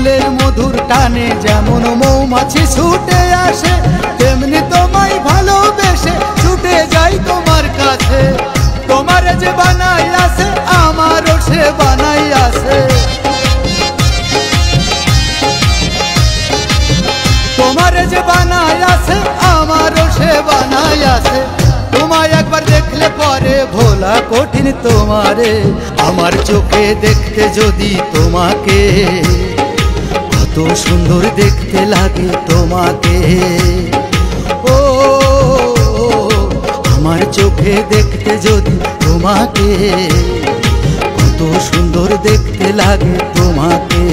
ফুলের মধুর টানে যেমন মৌমাছি ছুটে আসে, তেমনি তোমায় ভালোবেসে ছুটে যাই তোমার কাছে। তোমারে যে বানাই আছে আমারও সে বানাই আছে, তোমারে যে বানাই আছে আমারও সে বানাই আছে। তোমায় একবার দেখলে পরে ভোলা কঠিন তোমারে, আমার চোখে দেখতে যদি তোমাকে, কত সুন্দর দেখতে লাগে তোমাকে। ও আমার চোখে দেখতে যদি তোমাকে, কত সুন্দর দেখতে লাগে তোমাকে।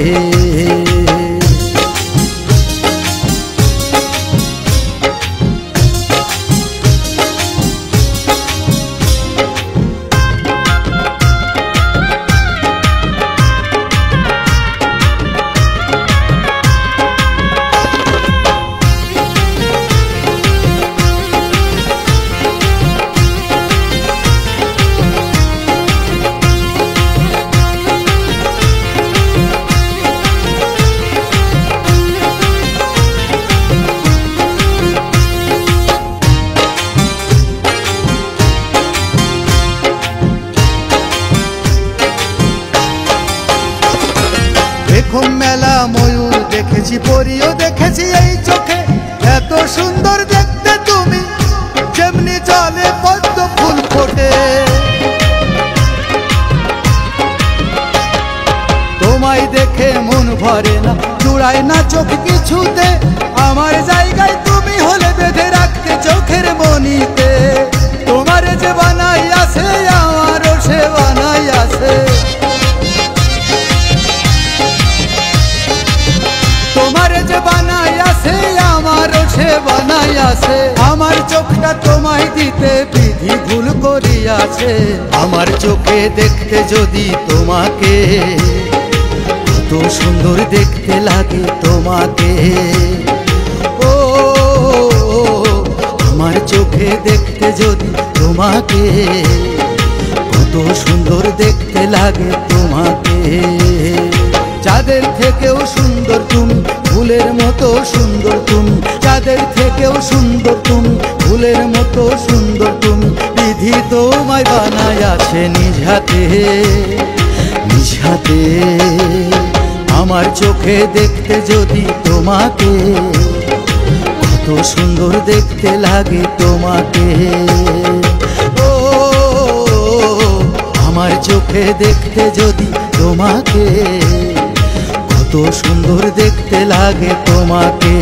মেলা ময়ূর দেখেছি, পরীও দেখেছি এই চোখে, এত সুন্দর দেখতে তুমি যেমনি জলে পদ্ম ফুল ফোটে। তোমায় দেখে মন ভরে না, জুড়ায় না চোখ কিছুতে, আমার জায়গায় তুমি হলে বেঁধে রাখতে চোখের মনিতে। তোমার যে বানাই আছে আমারও সে বানাই আছে, তোমারে যে বানাই আছে আমারও সে বানাই আছে। আমার চোখটা তোমায় দিতে বিধি ভুল করিয়াছে, আমার চোখে দেখতে যদি তোমাকে, কত সুন্দর দেখতে লাগে তোমাকে। ও আমার চোখে দেখতে যদি তোমাকে, কত সুন্দর দেখতে লাগে তোমাকে। যাদের থেকেও সুন্দর তুমি, ফুলের মতো সুন্দর তুমি, যাদের থেকেও সুন্দর তুমি, ফুলের মতো সুন্দর তুমি। বিধি তোমায় বানাই আছে নিজ হাতে, নিজ হাতে। আমার চোখে দেখতে যদি তোমাকে, কত সুন্দর দেখতে লাগে তোমাকে। ও আমার চোখে দেখতে যদি তোমাকে, কত সুন্দর দেখতে লাগে তোমাকে।